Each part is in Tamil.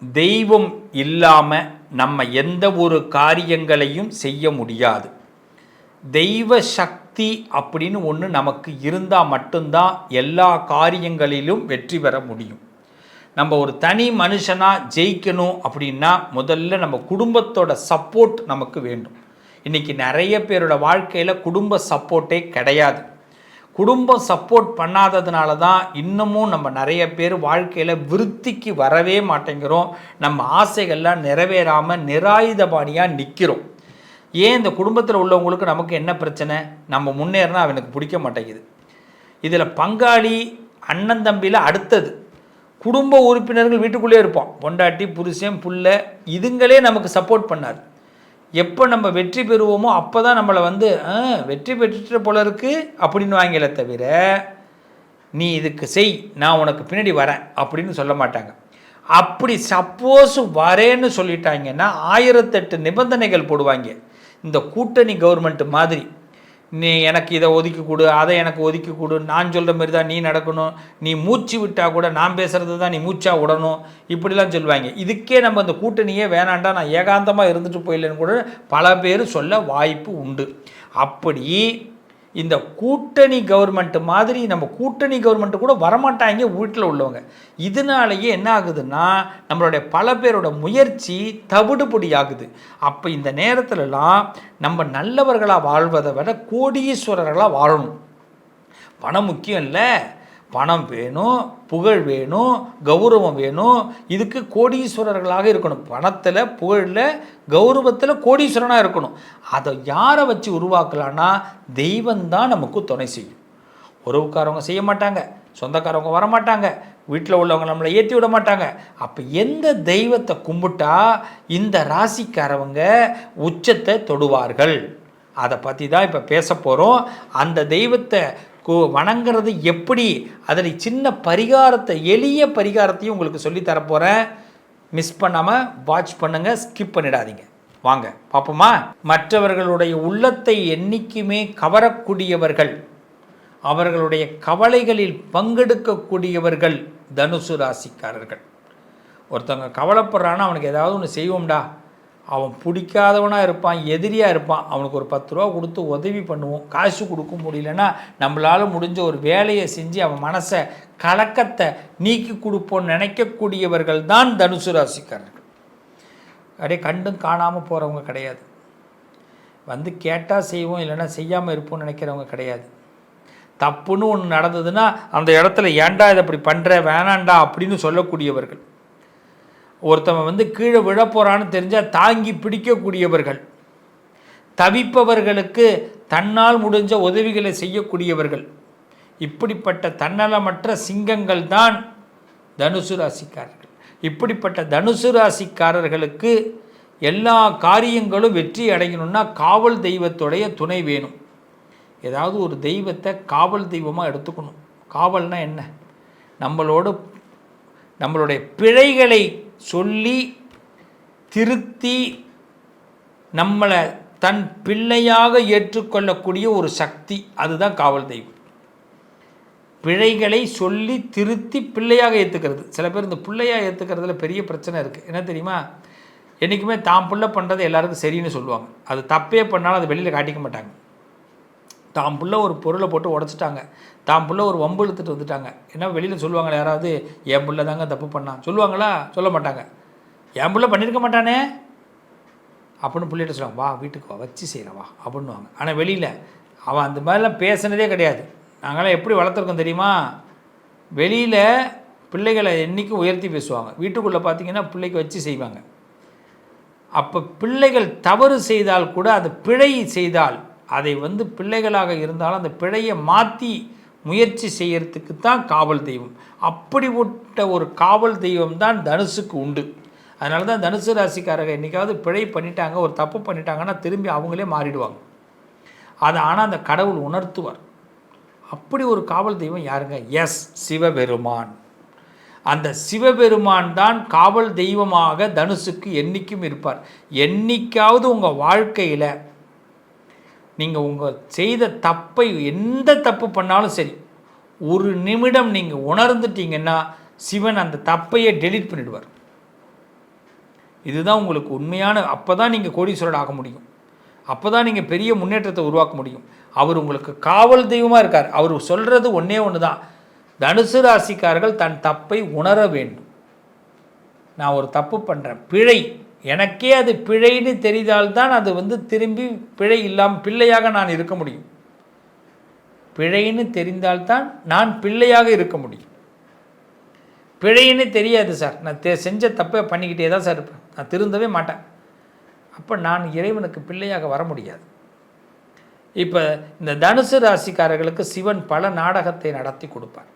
தெய்வம் இல்லாமல் நம்ம எந்த ஒரு காரியங்களையும் செய்ய முடியாது. தெய்வ சக்தி அப்படின்னு ஒன்று நமக்கு இருந்தால் மட்டும்தான் எல்லா காரியங்களிலும் வெற்றி பெற முடியும். நம்ம ஒரு தனி மனுஷனாக ஜெயிக்கணும் அப்படின்னா முதல்ல நம்ம குடும்பத்தோட சப்போர்ட் நமக்கு வேண்டும். இன்றைக்கி நிறைய பேரோட வாழ்க்கையில் குடும்ப சப்போர்ட்டே கிடையாது. குடும்பம் சப்போர்ட் பண்ணாததுனால தான் இன்னமும் நம்ம நிறைய பேர் வாழ்க்கையில் விருத்திக்கு வரவே மாட்டேங்கிறோம். நம்ம ஆசைகள்லாம் நிறைவேறாமல் நிராயுதபாணியாக நிற்கிறோம். ஏன் இந்த குடும்பத்தில் உள்ளவங்களுக்கு நமக்கு என்ன பிரச்சனை? நம்ம முன்னேறினா அவனுக்கு பிடிக்க மாட்டேங்குது. இதில் பங்காளி அண்ணன் தம்பியில் அடுத்தது குடும்ப உறுப்பினர்கள் வீட்டுக்குள்ளே இருப்போம். பொண்டாட்டி புருஷன் புள்ள இதுங்களே நமக்கு சப்போர்ட் பண்ணாது. எப்போ நம்ம வெற்றி பெறுவோமோ அப்போ தான் நம்மளை வெற்றி பெற்றுட்ட போல இருக்கு அப்படின்னு வாங்கல தவிர நீ இதுக்கு செய், நான் உனக்கு பின்னாடி வரேன் அப்படின்னு சொல்ல மாட்டாங்க. அப்படி சப்போஸ் வரேன்னு சொல்லிட்டாங்கன்னா 1008 நிபந்தனைகள் போடுவாங்க. இந்த கூட்டணி கவர்மெண்ட் மாதிரி நீ எனக்கு இதை ஒதுக்கி கொடு, அதை எனக்கு ஒதுக்கி கொடு, நான் சொல்கிற மாதிரி தான் நீ நடக்கணும், நீ மூச்சு விட்டால் கூட நான் பேசுகிறது தான் நீ மூச்சாக விடணும், இப்படிலாம் சொல்லுவாங்க. இதுக்கே நம்ம அந்த கூட்டணியே வேணாண்டா நான் ஏகாந்தமாக இருந்துட்டு போயிடலன்னு கூட பல பேர் சொல்ல வாய்ப்பு உண்டு. அப்படி இந்த கூட்டணி கவர்மெண்ட் மாதிரி நம்ம கூட்டணி கவர்மெண்ட்டு கூட வரமாட்டாங்க வீட்டில் உள்ளவங்க. இதனாலேயே என்ன ஆகுதுன்னா நம்மளுடைய பல பேரோட முயற்சி தவிடுபொடி ஆகுது. அப்போ இந்த நேரத்துலலாம் நம்ம நல்லவர்களாக வாழ்வதை விட கோடீஸ்வரர்களாக வாழணும். பணம் முக்கியம் இல்லை, பணம் வேணும், புகழ் வேணும், கௌரவம் வேணும். இதுக்கு கோடீஸ்வரர்களாக இருக்கணும். பணத்தில், புகழில், கௌரவத்தில் கோடீஸ்வரனாக இருக்கணும். அதை யாரை வச்சு உருவாக்கலான்னா தெய்வந்தான் நமக்கு துணை செய்யும். உறவுக்காரவங்க செய்ய மாட்டாங்க, சொந்தக்காரவங்க வரமாட்டாங்க, வீட்டில் உள்ளவங்க நம்மளை ஏற்றி விட மாட்டாங்க. அப்போ எந்த தெய்வத்தை கும்பிட்டா இந்த ராசிக்காரவங்க உச்சத்தை தொடுவார்கள், அதை பற்றி தான் இப்போ பேச போகிறோம். அந்த தெய்வத்தை வணங்குறது எப்படி, அதில் சின்ன பரிகாரத்தை, எளிய பரிகாரத்தையும் உங்களுக்கு சொல்லித்தரப்போகிறேன். மிஸ் பண்ணாமல் வாட்ச் பண்ணுங்கள், ஸ்கிப் பண்ணிடாதீங்க. வாங்க பார்ப்போமா. மற்றவர்களுடைய உள்ளத்தை என்றைக்குமே கவரக்கூடியவர்கள், அவர்களுடைய கவலைகளில் பங்கெடுக்கக்கூடியவர்கள் தனுசு ராசிக்காரர்கள். ஒருத்தவங்க கவலைப்படுறான்னா அவனுக்கு ஏதாவது ஒன்று செய்வோம்டா, அவன் பிடிக்காதவனாக இருப்பான், எதிரியாக இருப்பான், அவனுக்கு ஒரு 10 ரூபா கொடுத்து உதவி பண்ணுவோம். காசு கொடுக்க முடியலன்னா நம்மளால் முடிஞ்ச ஒரு வேலையை செஞ்சு அவன் மனசை கலக்கத்தை நீக்கி கொடுப்போன்னு நினைக்கக்கூடியவர்கள் தான் தனுசு ராசிக்காரர்கள். அப்படியே கண்டும் காணாமல் போகிறவங்க கிடையாது. கேட்டால் செய்வோம், இல்லைன்னா செய்யாமல் இருப்போம்னு நினைக்கிறவங்க கிடையாது. தப்புன்னு ஒன்று நடந்ததுன்னா அந்த இடத்துல ஏன்டா இதை அப்படி பண்ணுற, வேணாண்டா அப்படின்னு சொல்லக்கூடியவர்கள். ஒருத்தவன் கீழே விழ போகிறான்னு தெரிஞ்சால் தாங்கி பிடிக்கக்கூடியவர்கள். தவிப்பவர்களுக்கு தன்னால் முடிஞ்ச உதவிகளை செய்யக்கூடியவர்கள். இப்படிப்பட்ட தன்னலமற்ற சிங்கங்கள் தான் தனுசு ராசிக்காரர்கள். இப்படிப்பட்ட தனுசு ராசிக்காரர்களுக்கு எல்லா காரியங்களும் வெற்றி அடையணும்னா காவல் தெய்வத்துடைய துணை வேணும். ஏதாவது ஒரு தெய்வத்தை காவல் தெய்வமாக எடுத்துக்கணும். காவல்னா என்ன? நம்மளுடைய பிழைகளை சொல்லி திருத்தி நம்மளை தன் பிள்ளையாக ஏற்றுக்கொள்ளக்கூடிய ஒரு சக்தி, அதுதான் காவல் தெய்வம். பிழைகளை சொல்லி திருத்தி பிள்ளையாக ஏற்றுக்கிறது. சில பேர் இந்த பிள்ளையாக ஏற்றுக்கிறதுல பெரிய பிரச்சனை இருக்குது. என்ன தெரியுமா? என்றைக்குமே தான் பிள்ளை பண்ணுறது எல்லாருக்கும் சரின்னு சொல்லுவாங்க. அது தப்பே பண்ணாலும் அதை வெளியில் காட்டிக்க மாட்டாங்க. தான் பிள்ளை ஒரு பொருளை போட்டு உடச்சிட்டாங்க, தான் பிள்ளை ஒரு வம்பு இழுத்துட்டு வந்துட்டாங்க, என்ன வெளியில் சொல்லுவாங்களா? யாராவது என் பிள்ளை தாங்க தப்பு பண்ணான் சொல்லுவாங்களா? சொல்ல மாட்டாங்க. என் பிள்ளை பண்ணியிருக்க மாட்டானே அப்படின்னு பிள்ளைகிட்ட சொல்லுவாங்க, வா வீட்டுக்கு வா, வச்சு செய்யலாம் வா அப்படின்னுவாங்க. ஆனால் வெளியில் அவன் அந்த மாதிரிலாம் பேசுனதே கிடையாது. நாங்களாம் எப்படி வளர்த்துருக்கோம் தெரியுமா? வெளியில் பிள்ளைகளை என்றைக்கும் உயர்த்தி பேசுவாங்க, வீட்டுக்குள்ளே பார்த்திங்கன்னா பிள்ளைக்கு வச்சு செய்வாங்க. அப்போ பிள்ளைகள் தவறு செய்தால் கூட, அது பிழை செய்தால் அதை பிள்ளைகளாக இருந்தாலும் அந்த பிழையை மாற்றி முயற்சி செய்யறதுக்கு தான் காவல் தெய்வம். அப்படிப்பட்ட ஒரு காவல் தெய்வம் தான் தனுசுக்கு உண்டு. அதனால தான் தனுசு ராசிக்காரங்க என்றைக்காவது பிழை பண்ணிட்டாங்க, ஒரு தப்பு பண்ணிட்டாங்கன்னா திரும்பி அவங்களே மாறிடுவாங்க. அதை ஆனால் அந்த கடவுள் உணர்த்துவார். அப்படி ஒரு காவல் தெய்வம் யாருங்க? எஸ், சிவபெருமான். அந்த சிவபெருமான் தான் காவல் தெய்வமாக தனுசுக்கு என்றைக்கும் இருப்பார். என்னைக்காவது உங்கள் வாழ்க்கையில் நீங்கள் உங்கள் செய்த தப்பை, எந்த தப்பு பண்ணாலும் சரி, ஒரு நிமிடம் நீங்கள் உணர்ந்துட்டீங்கன்னா சிவன் அந்த தப்பையே டெலீட் பண்ணிடுவார். இதுதான் உங்களுக்கு உண்மையான, அப்போ தான் நீங்கள் கோடீஸ்வரன் ஆக முடியும், அப்போ தான் நீங்கள் பெரிய முன்னேற்றத்தை உருவாக்க முடியும். அவர் உங்களுக்கு காவல் தெய்வமாக இருக்கார். அவர் சொல்கிறது ஒன்றே ஒன்று தான், தனுசு ராசிக்காரர்கள் தன் தப்பை உணர வேண்டும். நான் ஒரு தப்பு பண்ணுறேன், பிழை, எனக்கே அது பிழைன்னு தெரிந்தால்தான் அது திரும்பி பிழை இல்லாமல் பிள்ளையாக நான் இருக்க முடியும். பிழைன்னு தெரிந்தால்தான் நான் பிள்ளையாக இருக்க முடியும். பிழைன்னு தெரியாது சார், நான் செஞ்ச தப்பை பண்ணிக்கிட்டே தான் சார் இருப்பேன், நான் திருந்தவே மாட்டேன், அப்போ நான் இறைவனுக்கு பிள்ளையாக வர முடியாது. இப்போ இந்த தனுசு ராசிக்காரர்களுக்கு சிவன் பல நாடகத்தை நடத்தி கொடுப்பார்,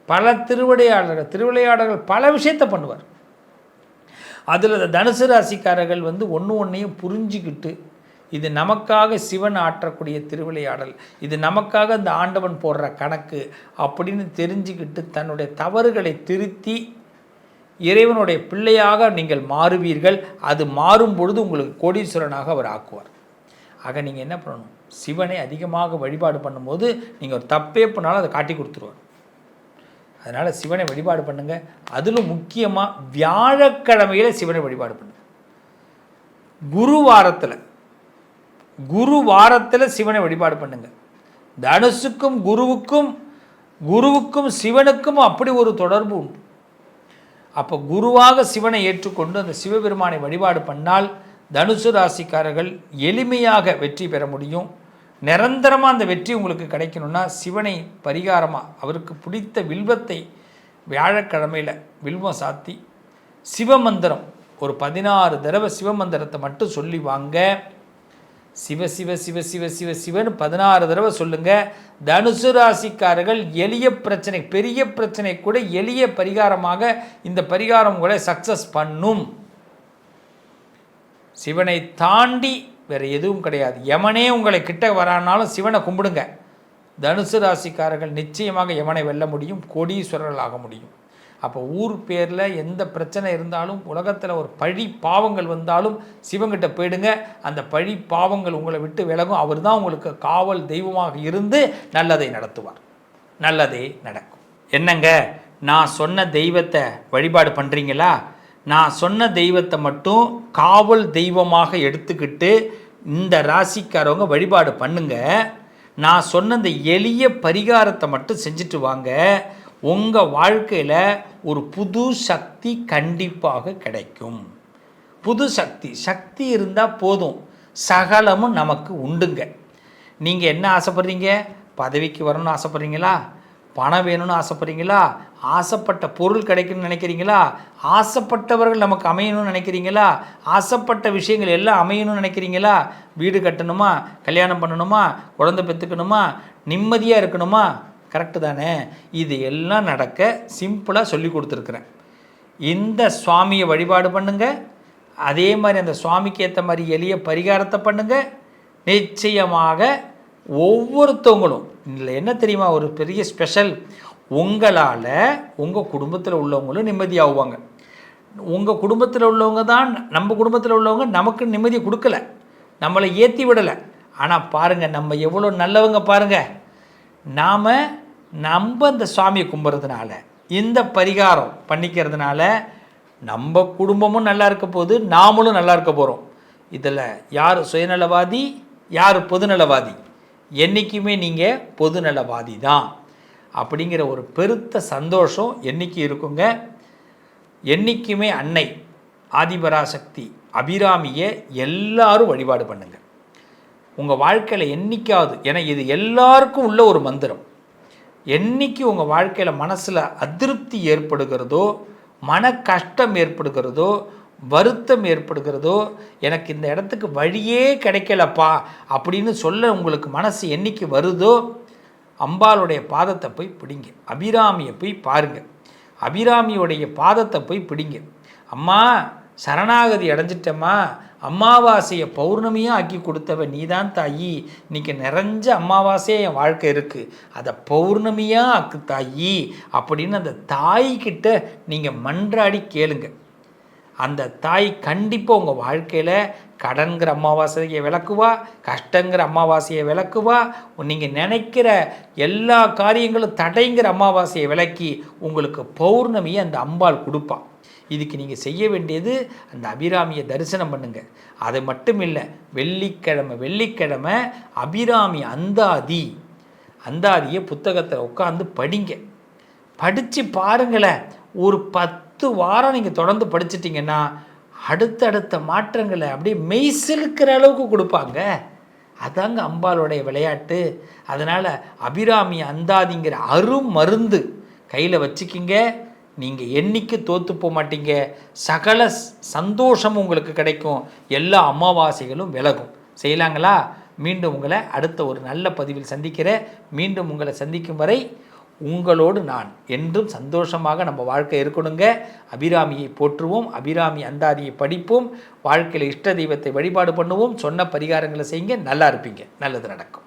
பல திருவிளையாடல்கள் பல விஷயத்தை பண்ணுவார். அதில் இந்த தனுசு ராசிக்காரர்கள் ஒன்றையும் புரிஞ்சிக்கிட்டு, இது நமக்காக சிவன் ஆற்றக்கூடிய திருவிளையாடல், இது நமக்காக இந்த ஆண்டவன் போடுற கணக்கு அப்படின்னு தெரிஞ்சுக்கிட்டு தன்னுடைய தவறுகளை திருத்தி இறைவனுடைய பிள்ளையாக நீங்கள் மாறுவீர்கள். அது மாறும் பொழுது உங்களுக்கு கோடீஸ்வரனாக அவர் ஆக்குவார். ஆக நீங்கள் என்ன பண்ணணும், சிவனை அதிகமாக வழிபாடு பண்ணும்போது நீங்கள் ஒரு தப்பே பண்ணாலும் அதை காட்டி கொடுத்துருவார். அதனால் சிவனை வழிபாடு பண்ணுங்கள். அதிலும் முக்கியமாக வியாழக்கிழமையில் சிவனை வழிபாடு பண்ணுங்கள். குரு வாரத்தில் சிவனை வழிபாடு பண்ணுங்கள். தனுசுக்கும் குருவுக்கும் சிவனுக்கும் அப்படி ஒரு தொடர்பு உண்டு. அப்போ குருவாக சிவனை ஏற்றுக்கொண்டு அந்த சிவபெருமானை வழிபாடு பண்ணால் தனுசு ராசிக்காரர்கள் எளிமையாக வெற்றி பெற முடியும். நிரந்தரமாக அந்த வெற்றி உங்களுக்கு கிடைக்கணும்னா சிவனை பரிகாரமாக அவருக்கு பிடித்த வில்வத்தை வியாழக்கிழமையில் வில்வம் சாத்தி சிவமந்திரம் ஒரு 16 தடவை சிவமந்திரத்தை மட்டும் சொல்லி வாங்க. சிவ சிவ சிவ சிவ சிவ சிவன்னு 16 தடவை சொல்லுங்கள். தனுசு ராசிக்காரர்கள் எளிய பிரச்சனை, பெரிய பிரச்சனை கூட எளிய பரிகாரமாக இந்த பரிகாரம் உங்களை சக்ஸஸ் பண்ணும். சிவனை தாண்டி வேறு எதுவும் கிடையாது. யமனே உங்களை கிட்ட வரானாலும் சிவனை கும்பிடுங்க. தனுசு ராசிக்காரர்கள் நிச்சயமாக யமனை வெல்ல முடியும், கோடீஸ்வரர்கள் ஆக முடியும். அப்போ ஊர் பேரில் எந்த பிரச்சனை இருந்தாலும், உலகத்தில் ஒரு பழி பாவங்கள் வந்தாலும் சிவங்கிட்ட போயிடுங்க. அந்த பழி பாவங்கள் உங்களை விட்டு விலகும். அவர் தான் உங்களுக்கு காவல் தெய்வமாக இருந்து நல்லதை நடத்துவார், நல்லதே நடக்கும். என்னங்க, நான் சொன்ன தெய்வத்தை வழிபாடு பண்ணுறீங்களா? நான் சொன்ன தெய்வத்தை மட்டும் காவல் தெய்வமாக எடுத்துக்கிட்டு இந்த ராசிக்காரவங்க வழிபாடு பண்ணுங்க. நான் சொன்ன இந்த எளிய பரிகாரத்தை மட்டும் செஞ்சுட்டு வாங்க. உங்கள் வாழ்க்கையில் ஒரு புது சக்தி கண்டிப்பாக கிடைக்கும். புது சக்தி இருந்தால் போதும், சகலமும் நமக்கு உண்டுங்க. நீங்கள் என்ன ஆசைப்படுறீங்க? பதவிக்கு வரணும்னு ஆசைப்படுறீங்களா? பணம் வேணும்னு ஆசைப்படுறீங்களா? ஆசைப்பட்ட பொருள் கிடைக்கணும்னு நினைக்கிறீங்களா? ஆசைப்பட்டவர்கள் நமக்கு அமையணும்னு நினைக்கிறீங்களா? ஆசைப்பட்ட விஷயங்கள் எல்லாம் அமையணும்னு நினைக்கிறீங்களா? வீடு கட்டணுமா, கல்யாணம் பண்ணணுமா, குழந்தை பெற்றுக்கணுமா, நிம்மதியாக இருக்கணுமா? கரெக்டு தானே? இது எல்லாம் நடக்க சிம்பிளாக சொல்லி கொடுத்துருக்குறேன். இந்த சுவாமியை வழிபாடு பண்ணுங்கள். அதே மாதிரி அந்த சுவாமிக்கு ஏற்ற மாதிரி எளிய பரிகாரத்தை பண்ணுங்கள். நிச்சயமாக ஒவ்வொருத்தவங்களும் இதில் என்ன தெரியுமா ஒரு பெரிய ஸ்பெஷல், உங்களால் உங்கள் குடும்பத்தில் உள்ளவங்களும் நிம்மதியாகுவாங்க. உங்கள் குடும்பத்தில் உள்ளவங்க தான், நம்ம குடும்பத்தில் உள்ளவங்க நமக்கு நிம்மதியை கொடுக்கல, நம்மளை ஏற்றி விடலை. ஆனால் பாருங்கள், நம்ம எவ்வளோ நல்லவங்க பாருங்கள். நம்ம இந்த சுவாமியை கும்பிட்றதுனால, இந்த பரிகாரம் பண்ணிக்கிறதுனால நம்ம குடும்பமும் நல்லா இருக்க போகுது, நாமளும் நல்லா இருக்க போகிறோம். இதில் யார் சுயநலவாதி, யார் பொதுநலவாதி? என்றைக்குமே நீங்கள் பொதுநலவாதி தான் அப்படிங்கிற ஒரு பெருத்த சந்தோஷம் என்றைக்கு இருக்குங்க. என்றைக்குமே அன்னை ஆதிபராசக்தி அபிராமியை எல்லாரும் வழிபாடு பண்ணுங்கள். உங்கள் வாழ்க்கையில் என்றைக்காவது, ஏன்னா இது எல்லாருக்கும் உள்ள ஒரு மந்திரம், என்றைக்கு உங்கள் வாழ்க்கையில் மனசில் அதிருப்தி ஏற்படுகிறதோ, மன கஷ்டம் ஏற்படுகிறதோ, வருத்தம் ஏற்படுகிறதோ, எனக்கு இந்த இடத்துக்கு வழியே கிடைக்கலப்பா அப்படின்னு சொல்ல உங்களுக்கு மனசு என்றைக்கு வருதோ, அம்பாளுடைய பாதத்தை போய் பிடிங்க, அபிராமியை போய் பாருங்கள், அபிராமியோடைய பாதத்தை போய் பிடிங்க. அம்மா சரணாகதி அடைஞ்சிட்டம்மா, அமாவாசையை பௌர்ணமியாக ஆக்கி கொடுத்தவ நீதான் தாயி, இன்றைக்கி நிறைஞ்ச அமாவாசையாக என் வாழ்க்கை இருக்குது, அதை பௌர்ணமியாக ஆக்கு தாயி அப்படின்னு அந்த தாய்கிட்ட நீங்கள் மன்றாடி கேளுங்க. அந்த தாய் கண்டிப்பாக உங்கள் வாழ்க்கையில் கடன்கிற அமாவாசையை விளக்குவா, கஷ்டங்கிற அமாவாசையை விளக்குவா, நீங்கள் நினைக்கிற எல்லா காரியங்களும் தடைங்கிற அமாவாசையை விளக்கி உங்களுக்கு பௌர்ணமியை அந்த அம்பாள் கொடுப்பா. இதுக்கு நீங்கள் செய்ய வேண்டியது அந்த அபிராமியை தரிசனம் பண்ணுங்கள். அது மட்டும் இல்லை, வெள்ளிக்கிழமை அபிராமி அந்தாதியை புத்தகத்தில் உட்காந்து படிங்க. படித்து பாருங்களேன். ஒரு 10 வாரம் நீங்கள் தொடர்ந்து படிச்சிட்டிங்கன்னா அடுத்தடுத்த மாற்றங்களை அப்படியே மெய்சிலுக்கிற அளவுக்கு கொடுப்பாங்க. அதாங்க அம்பாளுடைய விளையாட்டு. அதனால் அபிராமி அந்தாதிங்கிற அருமருந்து கையில் வச்சுக்கிங்க. நீங்கள் என்னைக்கு தோற்று போக மாட்டீங்க. சகல சந்தோஷமும் உங்களுக்கு கிடைக்கும். எல்லா அமாவாசைகளும் விலகும். செய்யலாங்களா? மீண்டும் உங்களை அடுத்த ஒரு நல்ல பதிவில் சந்திக்கிறேன். மீண்டும் உங்களை சந்திக்கும் வரை உங்களோடு நான் என்றும் சந்தோஷமாக நம்ம வாழ்க்கை இருக்கணுங்க. அபிராமியை போற்றுவோம், அபிராமி அந்தாதியை படிப்போம், வாழ்க்கையில் இஷ்ட தெய்வத்தை வழிபாடு பண்ணுவோம், சொன்ன பரிகாரங்களை செய்யுங்க, நல்லா இருப்பீங்க, நல்லது நடக்கும்.